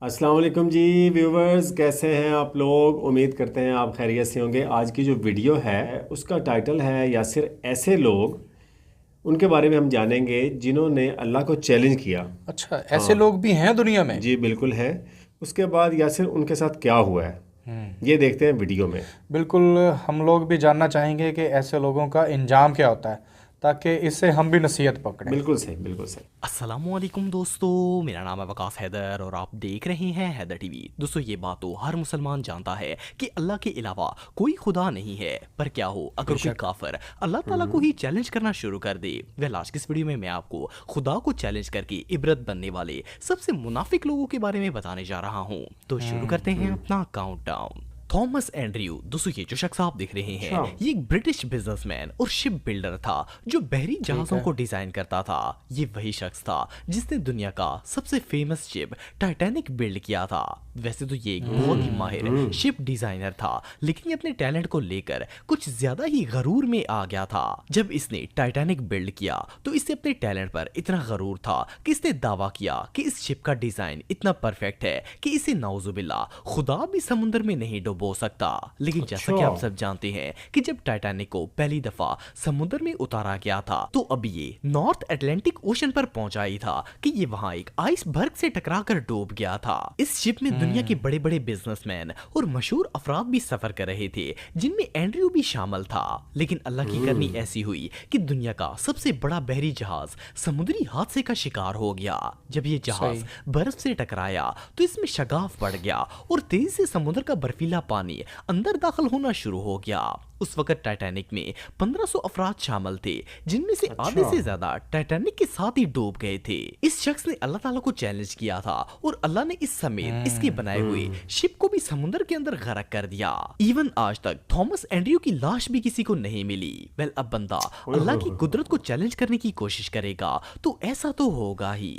السلام علیکم جی ویورز، کیسے ہیں آپ لوگ؟ امید کرتے ہیں آپ خیریت سے ہوں گے۔ آج کی جو ویڈیو ہے اس کا ٹائٹل ہے یاسر ایسے لوگ، ان کے بارے میں ہم جانیں گے جنہوں نے اللہ کو چیلنج کیا۔ اچھا، ایسے ہاں لوگ بھی ہیں دنیا میں؟ جی بالکل ہے۔ اس کے بعد یاسر ان کے ساتھ کیا ہوا ہے یہ دیکھتے ہیں ویڈیو میں۔ بالکل، ہم لوگ بھی جاننا چاہیں گے کہ ایسے لوگوں کا انجام کیا ہوتا ہے تاکہ اس سے ہم بھی نصیحت پکڑیں۔ بالکل صحیح، بالکل صحیح۔ السلام علیکم دوستو، میرا نام ہے وقاص حیدر اور آپ دیکھ رہے ہیں حیدر ٹی وی۔ دوستو یہ بات تو ہر مسلمان جانتا ہے کہ اللہ کے علاوہ کوئی خدا نہیں ہے، پر کیا ہو اگر کوئی کافر اللہ تعالیٰ کو ہی چیلنج کرنا شروع کر دے۔ آج کی اس ویڈیو میں آپ کو خدا کو چیلنج کر کے عبرت بننے والے سب سے منافق لوگوں کے بارے میں بتانے جا رہا ہوں۔ تو شروع کرتے ہیں اپنا کاؤنٹ ڈاؤن۔ تھامس اینڈریو، دوستو یہ جو شخص آپ دیکھ رہے ہیں یہ ایک برٹش بزنس مین اور شپ بلڈر تھا جو بحری جہازوں کو ڈیزائن کرتا تھا۔ یہ وہی شخص تھا جس نے دنیا کا سب سے فیمس شپ ٹائٹینک بلڈ کیا تھا۔ ویسے تو یہ ایک بہت ہی ماہر شپ ڈیزائنر تھا، لیکن یہ اپنے ٹیلنٹ کو لے کر کچھ زیادہ ہی غرور میں آ گیا تھا۔ جب اس نے ٹائٹینک بلڈ کیا تو اس سے اپنے ٹیلنٹ پر اتنا غرور تھا کہ اس نے دعویٰ کیا کہ اس شپ کا ڈیزائن اتنا پرفیکٹ ہے کہ اسے نعوذ باللہ خدا بھی سمندر میں نہیں ڈبو سکتا۔ لیکن جیسا کہ آپ سب جانتے ہیں کہ جب ٹائٹینک کو پہلی دفعہ سمندر میں اتارا گیا تھا تو اب یہ نارتھ اٹلانٹک اوشن پر پہنچا ہی تھا کہ یہ وہاں ایک آئس برگ سے ٹکرا کر ڈوب گیا تھا۔ اس شپ میں دنیا کے بڑے بڑے بزنس مین اور مشہور افراد بھی سفر کر رہے تھے، جن میں اینڈریو بھی شامل تھا۔ لیکن اللہ کی کرنی ایسی ہوئی کہ دنیا کا سب سے بڑا بحری جہاز سمندری حادثے کا شکار ہو گیا۔ جب یہ جہاز برف سے ٹکرایا تو اس میں شگاف بڑھ گیا اور تیزی سے سمندر کا برفیلا پانی اندر داخل ہونا شروع ہو گیا۔ اس وقت ٹائٹینک میں 1500 افراد شامل تھے، جن میں سے آدھے سے زیادہ ٹائٹینک کے ساتھ ہی ڈوب گئے تھے۔ اس شخص نے اللہ تعالیٰ کو چیلنج کیا تھا اور اللہ نے اس سمیت اس کے بنائے ہوئے شپ کو بھی سمندر کے اندر غرق کر دیا۔ ایون آج تک تھامس اینڈریو کی لاش بھی کسی کو نہیں ملی۔ اب بندہ اللہ کی قدرت کو چیلنج کرنے کی کوشش کرے گا تو ایسا تو ہوگا ہی۔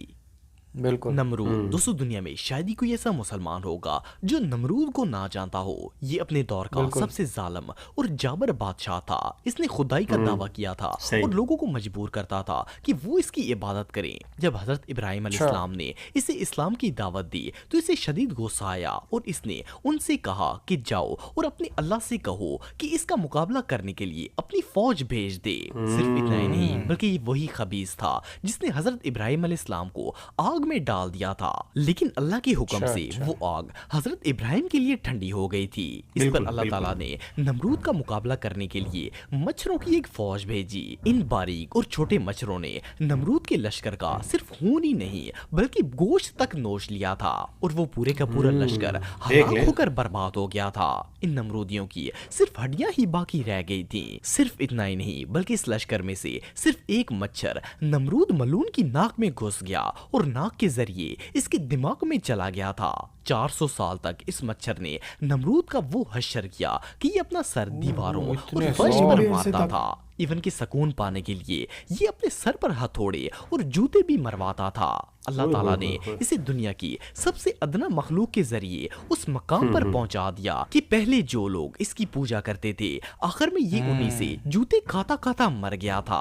بالکل۔ نمرود، دوستو دنیا میں شاید ہی کوئی ایسا مسلمان ہوگا جو نمرود کو نہ جانتا ہو۔ یہ اپنے دور کا سب سے ظالم اور جابر بادشاہ تھا۔ اس نے خدائی کا دعویٰ کیا تھا اور لوگوں کو مجبور کرتا تھا کہ وہ اس کی عبادت کریں۔ جب حضرت ابراہیم علیہ السلام نے اسے اسلام کی دعوت دی تو اسے شدید غصہ آیا اور اس نے ان سے کہا کہ جاؤ اور اپنے اللہ سے کہو کہ اس کا مقابلہ کرنے کے لیے اپنی فوج بھیج دے۔ صرف اتنا ہی نہیں بلکہ یہ وہی خبیث تھا جس نے حضرت ابراہیم علیہ السلام کو آگ میں ڈال دیا تھا، لیکن اللہ کے حکم سے وہ آگ حضرت ابراہیم کے لیے ٹھنڈی ہو گئی تھی۔ اس پر اللہ تعالیٰ نے نمرود کا مقابلہ کرنے کے لیے مچھروں کی ایک فوج بھیجی۔ ان باریک اور چھوٹے مچھروں نے نمرود کے لشکر کا صرف خون ہی نہیں بلکہ گوشت تک نوش لیا تھا اور وہ پورے کا پورا لشکر ہلاک ہو کر برباد ہو گیا تھا۔ ان نمرودیوں کی صرف ہڈیاں ہی باقی رہ گئی تھیں۔ صرف اتنا ہی نہیں بلکہ اس لشکر میں سے صرف ایک مچھر نمرود ملون کی ناک میں گھس گیا اور ناک کے ذریعے اس کے دماغ میں چلا گیا تھا۔ 400 سال تک اس مچھر نے نمرود کا وہ حشر کیا کہ یہ اپنا سر دیواروں اور فرش پر مارتا تھا۔ ایون کہ سکون پانے کے لیے یہ اپنے سر پر ہتھوڑے اور جوتے بھی مرواتا تھا۔ اللہ تعالیٰ نے اسے دنیا کی سب سے ادنا مخلوق کے ذریعے اس مقام پر پہنچا دیا کہ پہلے جو لوگ اس کی پوجا کرتے تھے آخر میں یہ انہی سے جوتے کھاتا کھاتا مر گیا تھا۔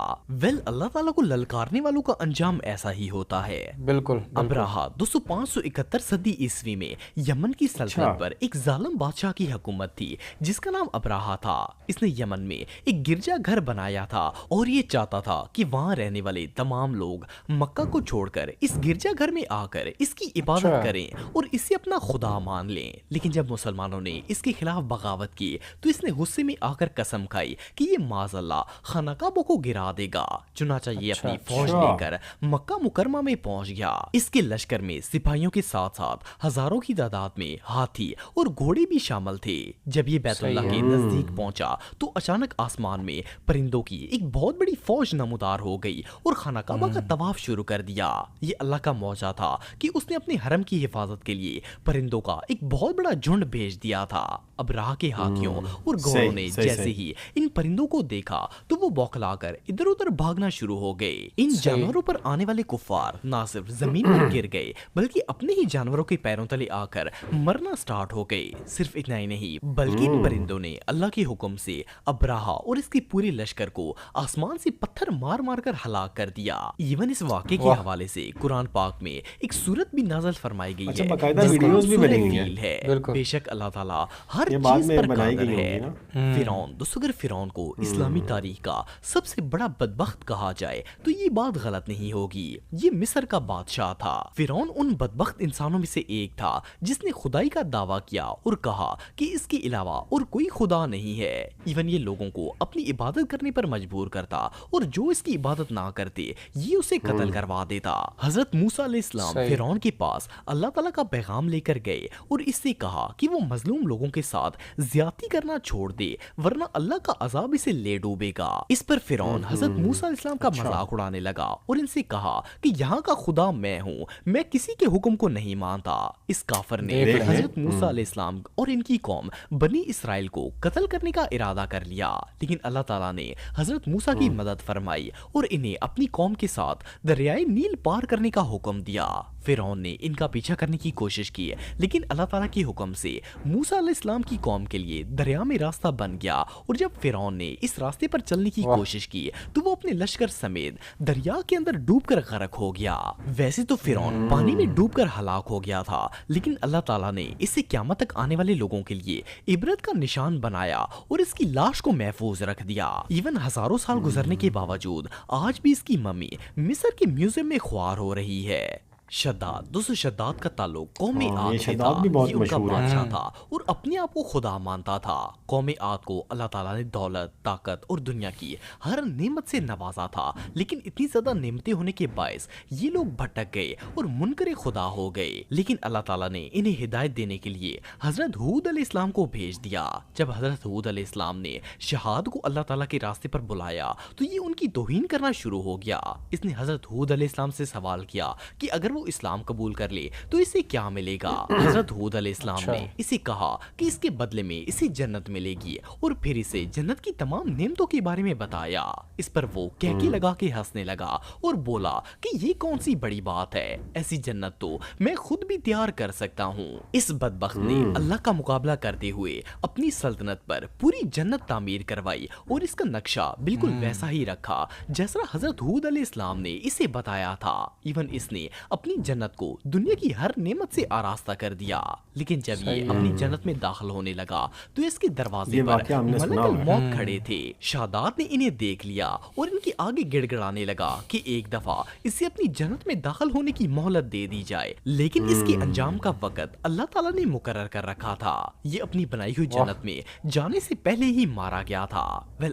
اللہ تعالیٰ کو للکارنے والوں کا انجام ایسا ہی ہوتا ہے۔ بالکل۔ ابراہا 571 صدی عیسوی میں یمن کی سلطنت پر ایک ظالم بادشاہ کی حکومت تھی جس کا نام ابراہا تھا۔ اس نے یمن میں ایک گرجا گھر بنایا تھا اور یہ چاہتا تھا کہ وہاں رہنے والے تمام لوگ مکہ کو چھوڑ کر اس گرجا گھر میں آ کر اس کی عبادت کریں اور اسے اپنا خدا مان لیں۔ لیکن جب مسلمانوں نے اس کے خلاف بغاوت کی تو اس نے غصے میں آ کر قسم کھائی کہ یہ معاذ اللہ خانہ کعبہ کو گرا دے گا۔ چنانچہ یہ اپنی فوج لے کر مکہ مکرمہ میں پہنچ گیا۔ اس کے لشکر میں سپاہیوں کے ساتھ ساتھ ہزاروں کی تعداد میں ہاتھی اور گھوڑے بھی شامل تھے۔ جب یہ بیت اللہ کے نزدیک پہنچا تو اچانک آسمان میں پرندوں کی ایک بہت بڑی فوج نمودار ہو گئی اور خانہ کعبہ کا طواف شروع کر دیا۔ یہ اللہ کا معجزہ تھا کہ اس نے اپنے حرم کی حفاظت کے لیے پرندوں کا ایک بہت بڑا جھنڈ بھیج دیا تھا۔ ابراہ کے ہاتھیوں اور گھوڑوں نے جیسے ہی ان پرندوں کو دیکھا تو وہ بوکھلا کر ادھر ادھر بھاگنا شروع ہو گئے۔ ان جانوروں پر آنے والے کفار نہ صرف زمین پر گر گئے بلکہ اپنے ہی جانوروں کے پیروں تلے آ کر مرنا سٹارٹ ہو گئے۔ صرف اتنا ہی نہیں بلکہ ان پرندوں نے اللہ کے حکم سے ابراہ اور اس کے پورے لشکر لشکر کو آسمان سے پتھر مار مار کر ہلاک کر دیا۔ ایون اس واقعے کے حوالے سے قرآن پاک میں ایک سورت بھی نازل فرمائی گئی ہے باقاعدہ جس کا ویڈیوز بھی سورہ بنی ہوئی فیل ہے۔ بالکل۔ بے شک اللہ تعالیٰ ہر یہ بعد چیز میں پر بنائی قادر گئی ہے۔ ہوگی فرعون، دوستو اگر فرعون کو اسلامی تاریخ کا سب سے بڑا بدبخت کہا جائے تو یہ بات غلط نہیں ہوگی۔ یہ مصر کا بادشاہ تھا۔ فرعون ان بدبخت انسانوں میں سے ایک تھا جس نے خدائی کا دعویٰ کیا اور کہا کہ اس کے علاوہ اور کوئی خدا نہیں ہے۔ ایون یہ لوگوں کو اپنی عبادت کرنے پر مجبور کرتا اور جو اس کی عبادت نہ کرتے یہ اسے قتل کروا دیتا۔ حضرت موسیٰ علیہ السلام فرعون کے پاس اللہ تعالیٰ کا پیغام لے کر گئے اور اس سے کہا کہ وہ مظلوم لوگوں کے ساتھ زیادتی کرنا چھوڑ دے ورنہ اللہ کا عذاب اسے لے ڈوبے گا۔ اس پر فرعون حضرت موسیٰ علیہ السلام کا مذاق اڑانے لگا اور ان سے کہا کہ یہاں کا خدا میں ہوں، میں کسی کے حکم کو نہیں مانتا۔ اس کافر نے حضرت موسیٰ علیہ السلام اور ان کی قوم بنی اسرائیل کو قتل کرنے کا ارادہ کر لیا، لیکن اللہ تعالیٰ نے حضرت موسیٰ کی مدد فرمائی اور انہیں اپنی قوم کے ساتھ دریائے نیل پار کرنے کا حکم دیا۔ فرعون نے ان کا پیچھا کرنے کی کوشش کی لیکن اللہ تعالیٰ کے حکم سے موسیٰ علیہ السلام کی قوم کے لیے دریا میں راستہ بن گیا اور جب فرعون نے اس راستے پر چلنے کی کوشش کی تو وہ اپنے لشکر سمیت دریا کے اندر ڈوب کر غرق ہو گیا۔ ویسے تو فرعون پانی میں ڈوب کر ہلاک ہو گیا تھا لیکن اللہ تعالیٰ نے اسے قیامت تک آنے والے لوگوں کے لیے عبرت کا نشان بنایا اور اس کی لاش کو محفوظ رکھ دیا۔ ایون ہزاروں سال گزرنے کے باوجود آج بھی اس کی ممی مصر کے میوزیم میں خوار ہو رہی ہے۔ شداد، دوستو شداد کا تعلق قوم عاد سے تھا۔ یہ ان کا بادشاہ تھا اور اپنے آپ کو خدا مانتا تھا۔ قوم عاد کو اللہ تعالیٰ نے دولت، طاقت اور دنیا کی ہر نعمت سے نوازا تھا لیکن اتنی زیادہ نعمتیں ہونے کے باعث یہ لوگ بھٹک گئے اور منکر خدا ہو گئے۔ لیکن اللہ تعالیٰ نے انہیں ہدایت دینے کے لیے حضرت ہود علیہ السلام کو بھیج دیا۔ جب حضرت ہود علیہ السلام نے شہاد کو اللہ تعالیٰ کے راستے پر بلایا تو یہ ان کی توہین کرنا شروع ہو گیا۔ اس نے حضرت ہود علیہ السلام سے سوال کیا کہ اگر وہ اسلام قبول کر لے تو اسے کیا ملے گا؟ حضرت ہود علیہ السلام نے اسے کہا کہ اس کے بدلے میں اسے جنت ملے گی اور پھر اسے جنت کی تمام نعمتوں کے بارے میں بتایا۔ اس پر وہ کہکی لگا کے ہنسنے لگا اور بولا کہ یہ کون سی بڑی بات ہے، ایسی جنت تو میں خود بھی تیار کر سکتا ہوں۔ اس بدبخت نے اللہ کا مقابلہ کرتے ہوئے اپنی سلطنت پر پوری جنت تعمیر کروائی اور اس کا نقشہ بالکل ویسا ہی رکھا جیسا حضرت ہود علیہ السلام نے اسے بتایا تھا۔ ایون اس نے اپنی جنت کو دنیا کی ہر نعمت سے آراستہ کر دیا، لیکن جب یہ اپنی جنت میں داخل ہونے لگا تو اس کے دروازے پر ملک الموت کھڑے تھے۔ شاداد نے انہیں دیکھ لیا اور ان کے آگے گڑ گڑانے لگا کہ ایک دفعہ اسے اپنی جنت میں داخل ہونے کی مہلت دے دی جائے، لیکن اس کے انجام کا وقت اللہ تعالیٰ نے مقرر کر رکھا تھا۔ یہ اپنی بنائی ہوئی جنت میں جانے سے پہلے ہی مارا گیا تھا۔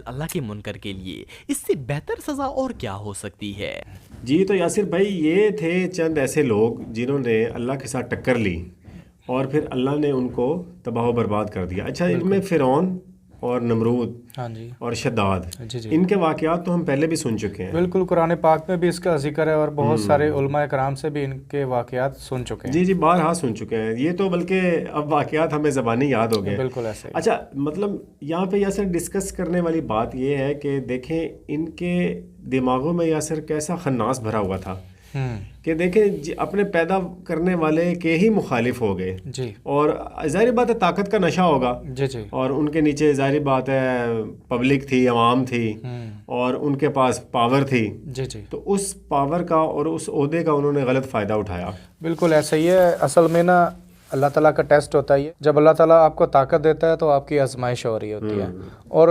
اللہ کے منکر کے لیے اس سے بہتر سزا اور کیا ہو سکتی ہے؟ جی تو یاسر بھائی یہ تھے چند ایسے لوگ جنہوں نے اللہ کے ساتھ ٹکر لی اور پھر اللہ نے ان کو تباہ و برباد کر دیا۔ اچھا ان میں فرعون اور نمرود اور شداد، ان کے واقعات تو ہم پہلے بھی سن چکے ہیں۔ بالکل، قرآن پاک میں بھی اس کا ذکر ہے اور بہت سارے علماء کرام سے بھی ان کے واقعات سن چکے ہیں۔ جی بارہا سن چکے ہیں یہ تو، بلکہ اب واقعات ہمیں زبانی یاد ہو گئے۔ بالکل ایسے۔ اچھا مطلب یہاں پہ یاسر ڈسکس کرنے والی بات یہ ہے کہ دیکھیں ان کے دماغوں میں یاسر کیسا خناس بھرا ہوا تھا کہ دیکھیں اپنے پیدا کرنے والے کے ہی مخالف ہو گئے جی، اور ظاہر بات ہے طاقت کا نشہ ہوگا جی جی، اور ان کے نیچے ظاہر بات ہے پبلک تھی، عوام تھی اور ان کے پاس پاور تھی، جی جی، تو اس پاور کا اور اس عہدے کا انہوں نے غلط فائدہ اٹھایا۔ بالکل ایسا ہی ہے۔ اصل میں نا اللہ تعالیٰ کا ٹیسٹ ہوتا ہے، جب اللہ تعالیٰ آپ کو طاقت دیتا ہے تو آپ کی آزمائش ہو رہی ہوتی ہے، اور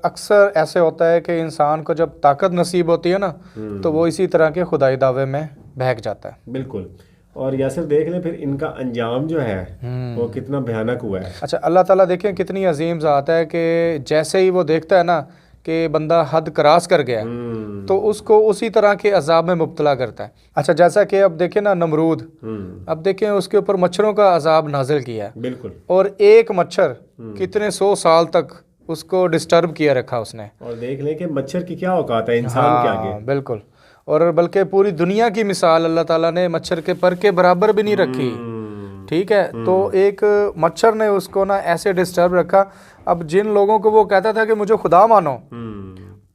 اکثر ایسے ہوتا ہے کہ انسان کو جب طاقت نصیب ہوتی ہے نا تو وہ اسی طرح کے خدائی دعوے میں بہک جاتا ہے۔ بالکل، اور یاسر دیکھ لیں پھر ان کا انجام جو ہے وہ کتنا بھیانک ہوا ہے۔ اچھا اللہ تعالیٰ دیکھیں کتنی عظیم ذات ہے کہ جیسے ہی وہ دیکھتا ہے نا کہ بندہ حد کراس کر گیا تو اس کو اسی طرح کے عذاب میں مبتلا کرتا ہے۔ اچھا جیسا کہ اب دیکھیں نا نمرود، اب دیکھیں اس کے اوپر مچھروں کا عذاب نازل کیا ہے، بالکل، اور ایک مچھر کتنے 100 سال تک اس کو ڈسٹرب کیا رکھا اس نے، اور دیکھ لیں کہ مچھر کی کیا اوقات ہے انسان کے آگے۔ بالکل، اور بلکہ پوری دنیا کی مثال اللہ تعالیٰ نے مچھر کے پر کے برابر بھی نہیں رکھی، ٹھیک ہے، تو ایک مچھر نے اس کو نا ایسے ڈسٹرب رکھا۔ اب جن لوگوں کو وہ کہتا تھا کہ مجھے خدا مانو،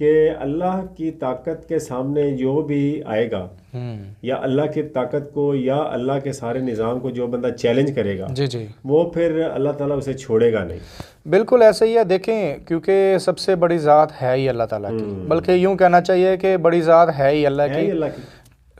کہ اللہ کی طاقت کے سامنے جو بھی آئے گا یا اللہ کی طاقت کو یا اللہ کے سارے نظام کو جو بندہ چیلنج کرے گا جی جی وہ پھر اللہ تعالیٰ اسے چھوڑے گا نہیں۔ بالکل ایسا ہی ہے، دیکھیں کیونکہ سب سے بڑی ذات ہے ہی اللہ تعالیٰ کی، بلکہ یوں کہنا چاہیے کہ بڑی ذات ہے ہی اللہ کی۔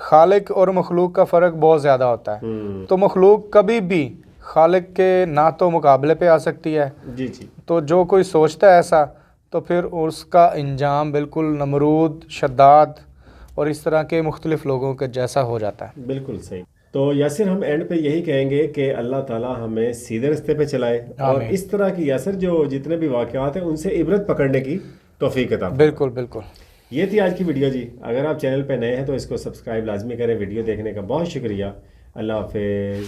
خالق اور مخلوق کا فرق بہت زیادہ ہوتا ہے، تو مخلوق کبھی بھی خالق کے نہ تو مقابلے پہ آ سکتی ہے، جی جی، تو جو کوئی سوچتا ہے ایسا تو پھر اس کا انجام بالکل نمرود، شداد اور اس طرح کے مختلف لوگوں کے جیسا ہو جاتا ہے۔ بالکل صحیح۔ تو یاسر ہم اینڈ پہ یہی کہیں گے کہ اللہ تعالیٰ ہمیں سیدھے رستے پہ چلائے اور اس طرح کی یاسر جو جتنے بھی واقعات ہیں ان سے عبرت پکڑنے کی توفیق عطا فرمائے۔ بالکل بالکل، یہ تھی آج کی ویڈیو جی۔ اگر آپ چینل پہ نئے ہیں تو اس کو سبسکرائب لازمی کریں۔ ویڈیو دیکھنے کا بہت شکریہ۔ اللہ حافظ۔